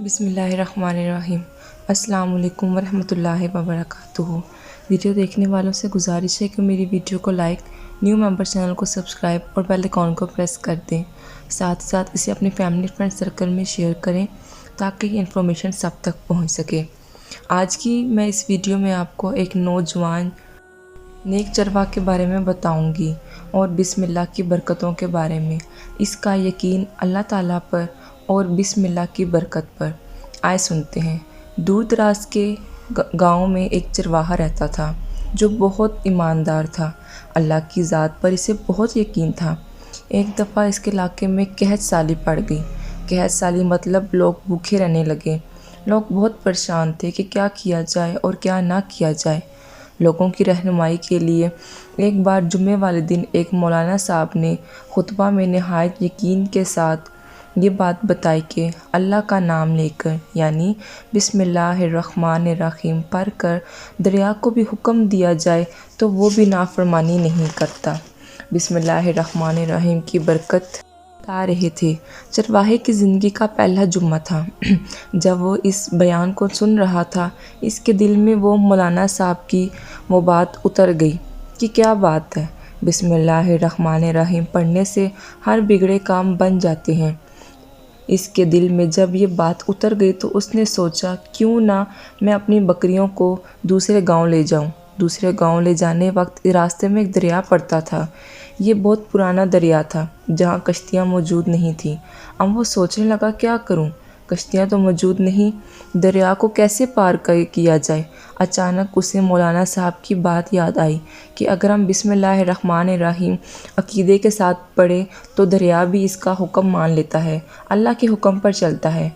بسم اللہ الرحمن الرحیم۔ السلام علیکم ورحمۃ اللہ وبرکاتہ۔ ویڈیو دیکھنے والوں سے گزارش ہے کہ میری ویڈیو کو لائک، نیو ممبر چینل کو سبسکرائب اور بیل آئیکن کو پریس کر دیں۔ ساتھ ساتھ اسے اپنے فیملی فرینڈ سرکل میں شیئر کریں تاکہ یہ انفارمیشن سب تک پہنچ سکے۔ آج کی میں اس ویڈیو میں آپ کو ایک نوجوان نیک چرواہ کے بارے میں بتاؤں گی اور بسم اللہ کی برکتوں کے بارے میں۔ اس کا یقین اللہ تعالیٰ پر اور بسم اللہ کی برکت پر۔ آئے سنتے ہیں۔ دور دراز کے گاؤں میں ایک چرواہا رہتا تھا جو بہت ایماندار تھا۔ اللہ کی ذات پر اسے بہت یقین تھا۔ ایک دفعہ اس کے علاقے میں قحط سالی پڑ گئی۔ قحط سالی مطلب لوگ بھوکے رہنے لگے۔ لوگ بہت پریشان تھے کہ کیا کیا جائے اور کیا نہ کیا جائے۔ لوگوں کی رہنمائی کے لیے ایک بار جمعے والے دن ایک مولانا صاحب نے خطبہ میں نہایت یقین کے ساتھ یہ بات بتائی کہ اللہ کا نام لے کر یعنی بسم اللہ الرحمن الرحیم پڑھ کر دریا کو بھی حکم دیا جائے تو وہ بھی نافرمانی نہیں کرتا۔ بسم اللہ الرحمن الرحیم کی برکت بتا رہے تھے۔ چرواہے کی زندگی کا پہلا جمعہ تھا۔ جب وہ اس بیان کو سن رہا تھا، اس کے دل میں وہ مولانا صاحب کی وہ بات اتر گئی کہ کیا بات ہے، بسم اللہ الرحمن الرحیم پڑھنے سے ہر بگڑے کام بن جاتے ہیں۔ اس کے دل میں جب یہ بات اتر گئی تو اس نے سوچا کیوں نہ میں اپنی بکریوں کو دوسرے گاؤں لے جاؤں۔ دوسرے گاؤں لے جانے وقت راستے میں ایک دریا پڑتا تھا۔ یہ بہت پرانا دریا تھا جہاں کشتیاں موجود نہیں تھیں۔ اب وہ سوچنے لگا کیا کروں، کشتیاں تو موجود نہیں، دریا کو کیسے پار کیا جائے۔ اچانک اسے مولانا صاحب کی بات یاد آئی کہ اگر ہم بسم اللہ الرحمن الرحیم عقیدے کے ساتھ پڑھیں تو دریا بھی اس کا حکم مان لیتا ہے، اللہ کے حکم پر چلتا ہے۔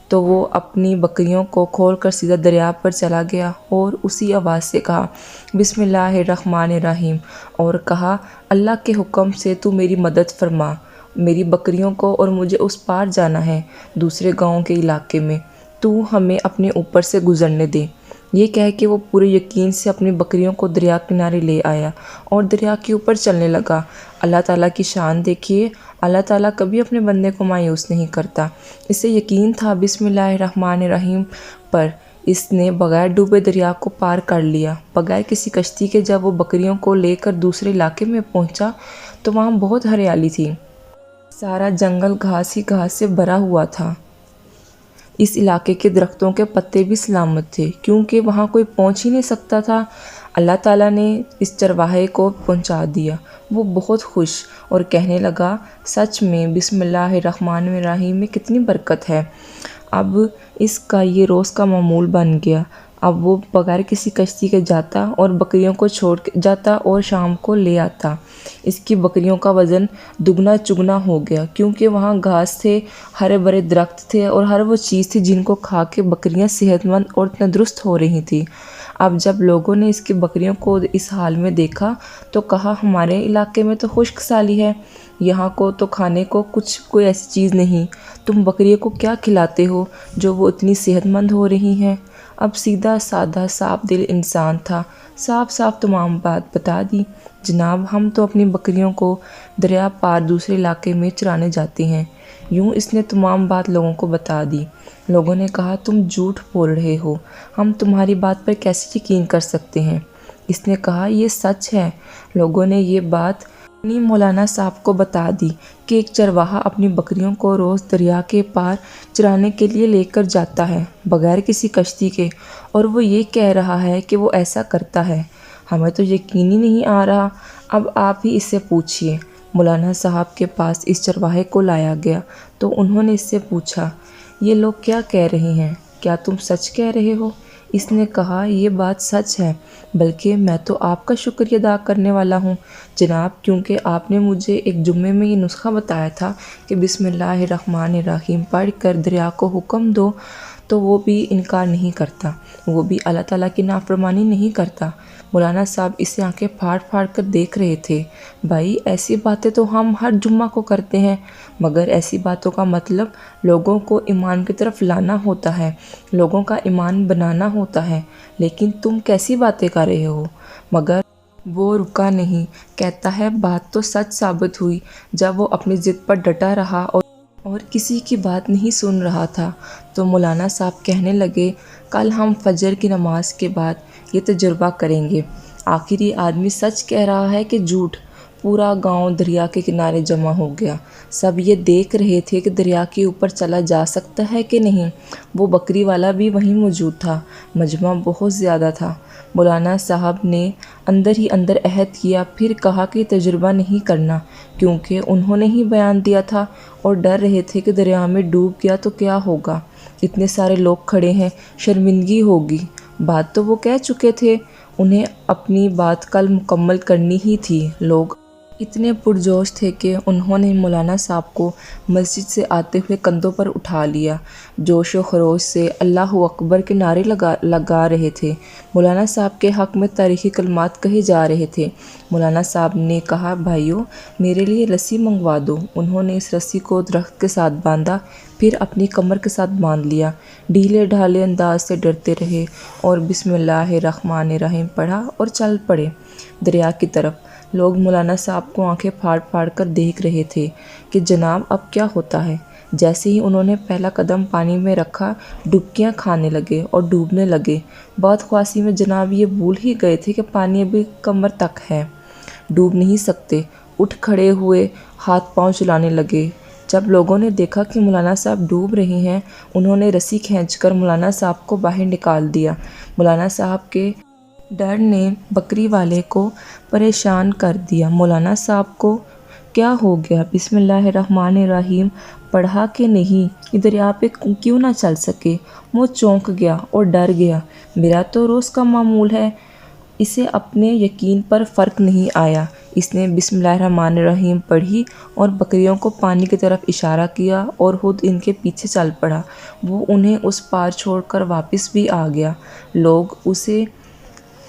تو وہ اپنی بکریوں کو کھول کر سیدھا دریا پر چلا گیا اور اسی آواز سے کہا بسم اللہ الرحمن الرحیم اور کہا اللہ کے حکم سے تو میری مدد فرما، میری بکریوں کو اور مجھے اس پار جانا ہے دوسرے گاؤں کے علاقے میں، تو ہمیں اپنے اوپر سے گزرنے دے۔ یہ کہہ کے وہ پورے یقین سے اپنی بکریوں کو دریا کنارے لے آیا اور دریا کے اوپر چلنے لگا۔ اللہ تعالیٰ کی شان دیکھیے، اللہ تعالیٰ کبھی اپنے بندے کو مایوس نہیں کرتا۔ اسے یقین تھا بسم اللہ الرحمن الرحیم پر۔ اس نے بغیر ڈوبے دریا کو پار کر لیا، بغیر کسی کشتی کے۔ جب وہ بکریوں کو لے کر دوسرے علاقے میں پہنچا تو وہاں بہت ہریالی تھی۔ سارا جنگل گھاس ہی گھاس سے بھرا ہوا تھا۔ اس علاقے کے درختوں کے پتے بھی سلامت تھے کیونکہ وہاں کوئی پہنچ ہی نہیں سکتا تھا۔ اللہ تعالیٰ نے اس چرواہے کو پہنچا دیا۔ وہ بہت خوش اور کہنے لگا سچ میں بسم اللہ الرحمن الرحیم میں کتنی برکت ہے۔ اب اس کا یہ روز کا معمول بن گیا۔ اب وہ بغیر کسی کشتی کے جاتا اور بکریوں کو چھوڑ کے جاتا اور شام کو لے آتا۔ اس کی بکریوں کا وزن دگنا چگنا ہو گیا کیونکہ وہاں گھاس تھے، ہرے بھرے درخت تھے اور ہر وہ چیز تھی جن کو کھا کے بکریاں صحت مند اور تندرست ہو رہی تھیں۔ اب جب لوگوں نے اس کی بکریوں کو اس حال میں دیکھا تو کہا ہمارے علاقے میں تو خشک سالی ہے، یہاں کو تو کھانے کو کوئی ایسی چیز نہیں، تم بکریوں کو کیا کھلاتے ہو جو وہ اتنی صحت مند ہو رہی ہیں۔ اب سیدھا سادہ صاف دل انسان تھا، صاف صاف تمام بات بتا دی، جناب ہم تو اپنی بکریوں کو دریا پار دوسرے علاقے میں چرانے جاتے ہیں۔ یوں اس نے تمام بات لوگوں کو بتا دی۔ لوگوں نے کہا تم جھوٹ بول رہے ہو، ہم تمہاری بات پر کیسے یقین کر سکتے ہیں۔ اس نے کہا یہ سچ ہے۔ لوگوں نے یہ بات اپنی مولانا صاحب کو بتا دی کہ ایک چرواہا اپنی بکریوں کو روز دریا کے پار چرانے کے لیے لے کر جاتا ہے بغیر کسی کشتی کے، اور وہ یہ کہہ رہا ہے کہ وہ ایسا کرتا ہے۔ ہمیں تو یقین ہی نہیں آ رہا، اب آپ ہی اس سے پوچھیے۔ مولانا صاحب کے پاس اس چرواہے کو لایا گیا تو انہوں نے اس سے پوچھا یہ لوگ کیا کہہ رہے ہیں، کیا تم سچ کہہ رہے ہو؟ اس نے کہا یہ بات سچ ہے، بلکہ میں تو آپ کا شکریہ ادا کرنے والا ہوں جناب، کیونکہ آپ نے مجھے ایک جمعے میں یہ نسخہ بتایا تھا کہ بسم اللہ الرحمن الرحیم پڑھ کر دریا کو حکم دو تو وہ بھی انکار نہیں کرتا، وہ بھی اللہ تعالیٰ کی نافرمانی نہیں کرتا۔ مولانا صاحب اسے آنکھیں پھاڑ پھاڑ کر دیکھ رہے تھے۔ بھائی ایسی باتیں تو ہم ہر جمعہ کو کرتے ہیں، مگر ایسی باتوں کا مطلب لوگوں کو ایمان کی طرف لانا ہوتا ہے، لوگوں کا ایمان بنانا ہوتا ہے، لیکن تم کیسی باتیں کر رہے ہو؟ مگر وہ رکا نہیں، کہتا ہے بات تو سچ ثابت ہوئی۔ جب وہ اپنی ضد پر ڈٹا رہا اور اور کسی کی بات نہیں سن رہا تھا تو مولانا صاحب کہنے لگے، کل ہم فجر کی نماز کے بعد یہ تجربہ کریں گے، آخر یہ آدمی سچ کہہ رہا ہے کہ جھوٹ۔ پورا گاؤں دریا کے کنارے جمع ہو گیا، سب یہ دیکھ رہے تھے کہ دریا کے اوپر چلا جا سکتا ہے کہ نہیں۔ وہ بکری والا بھی وہیں موجود تھا، مجمع بہت زیادہ تھا۔ مولانا صاحب نے اندر ہی اندر عہد کیا، پھر کہا کہ تجربہ نہیں کرنا، کیونکہ انہوں نے ہی بیان دیا تھا اور ڈر رہے تھے کہ دریا میں ڈوب گیا تو کیا ہوگا، اتنے سارے لوگ کھڑے ہیں، شرمندگی ہوگی۔ بات تو وہ کہہ چکے تھے، انہیں اپنی بات کل مکمل کرنی ہی تھی۔ لوگ اتنے پرجوش تھے کہ انہوں نے مولانا صاحب کو مسجد سے آتے ہوئے کندھوں پر اٹھا لیا، جوش و خروش سے اللہ اکبر کے نعرے لگا رہے تھے۔ مولانا صاحب کے حق میں تاریخی کلمات کہے جا رہے تھے۔ مولانا صاحب نے کہا، بھائیو میرے لیے رسی منگوا دو۔ انہوں نے اس رسی کو درخت کے ساتھ باندھا، پھر اپنی کمر کے ساتھ باندھ لیا، ڈھیلے ڈھالے انداز سے ڈرتے رہے اور بسم اللہ الرحمن الرحیم پڑھا اور چل پڑے دریا کی طرف۔ لوگ مولانا صاحب کو آنکھیں پھاڑ پھاڑ کر دیکھ رہے تھے کہ جناب اب کیا ہوتا ہے۔ جیسے ہی انہوں نے پہلا قدم پانی میں رکھا، ڈبکیاں کھانے لگے اور ڈوبنے لگے۔ بہت خواصی میں جناب یہ بھول ہی گئے تھے کہ پانی ابھی کمر تک ہے، ڈوب نہیں سکتے۔ اٹھ کھڑے ہوئے، ہاتھ پاؤں چلانے لگے۔ جب لوگوں نے دیکھا کہ مولانا صاحب ڈوب رہے ہیں، انہوں نے رسی کھینچ کر مولانا صاحب کو باہر نکال دیا۔ مولانا صاحب کے ڈر نے بکری والے کو پریشان کر دیا۔ مولانا صاحب کو کیا ہو گیا، بسم اللہ الرحمن الرحیم پڑھا کہ نہیں، یہ دریا پہ کیوں نہ چل سکے؟ وہ چونک گیا اور ڈر گیا۔ میرا تو روز کا معمول ہے۔ اسے اپنے یقین پر فرق نہیں آیا۔ اس نے بسم اللہ الرحمن الرحیم پڑھی اور بکریوں کو پانی کی طرف اشارہ کیا اور خود ان کے پیچھے چل پڑا۔ وہ انہیں اس پار چھوڑ کر واپس بھی آ گیا۔ لوگ اسے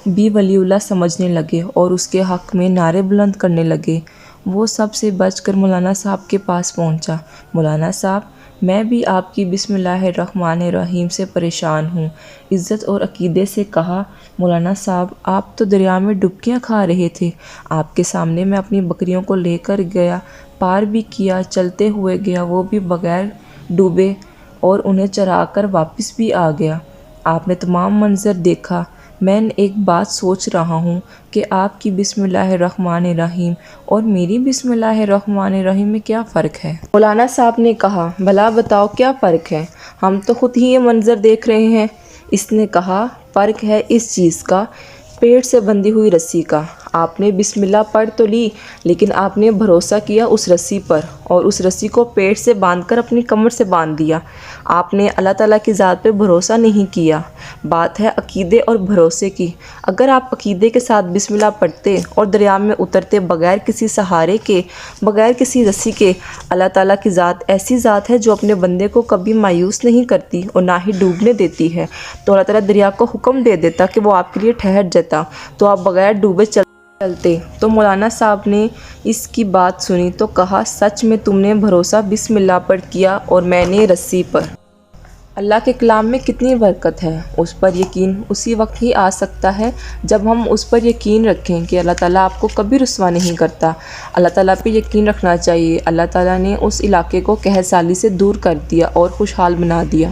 بھی ولی اللہ سمجھنے لگے اور اس کے حق میں نعرے بلند کرنے لگے۔ وہ سب سے بچ کر مولانا صاحب کے پاس پہنچا۔ مولانا صاحب، میں بھی آپ کی بسم اللہ الرحمن الرحیم سے پریشان ہوں، عزت اور عقیدے سے کہا۔ مولانا صاحب، آپ تو دریا میں ڈبکیاں کھا رہے تھے، آپ کے سامنے میں اپنی بکریوں کو لے کر گیا، پار بھی کیا، چلتے ہوئے گیا، وہ بھی بغیر ڈوبے، اور انہیں چرا کر واپس بھی آ گیا۔ آپ نے تمام منظر دیکھا۔ میں ایک بات سوچ رہا ہوں کہ آپ کی بسم اللہ الرحمن الرحیم اور میری بسم اللہ الرحمن الرحیم میں کیا فرق ہے؟ مولانا صاحب نے کہا، بھلا بتاؤ کیا فرق ہے؟ ہم تو خود ہی یہ منظر دیکھ رہے ہیں۔ اس نے کہا، فرق ہے اس چیز کا، پیٹ سے بندھی ہوئی رسی کا۔ آپ نے بسم اللہ پڑھ تو لی، لیکن آپ نے بھروسہ کیا اس رسی پر اور اس رسی کو پیٹ سے باندھ کر اپنی کمر سے باندھ دیا۔ آپ نے اللہ تعالیٰ کی ذات پہ بھروسہ نہیں کیا۔ بات ہے عقیدے اور بھروسے کی۔ اگر آپ عقیدے کے ساتھ بسم اللہ پڑھتے اور دریا میں اترتے بغیر کسی سہارے کے، بغیر کسی رسی کے، اللہ تعالیٰ کی ذات ایسی ذات ہے جو اپنے بندے کو کبھی مایوس نہیں کرتی اور نہ ہی ڈوبنے دیتی ہے، تو اللہ تعالیٰ دریا کو حکم دے دیتا کہ وہ آپ کے لیے ٹھہر جاتا تو آپ بغیر ڈوبے چلتے۔ تو مولانا صاحب نے اس کی بات سنی تو کہا، سچ میں تم نے بھروسہ بسم اللہ پر کیا اور میں نے رسی پر۔ اللہ کے کلام میں کتنی برکت ہے۔ اس پر یقین اسی وقت ہی آ سکتا ہے جب ہم اس پر یقین رکھیں کہ اللہ تعالیٰ آپ کو کبھی رسوا نہیں کرتا۔ اللہ تعالیٰ پہ یقین رکھنا چاہیے۔ اللہ تعالیٰ نے اس علاقے کو قحط سالی سے دور کر دیا اور خوشحال بنا دیا۔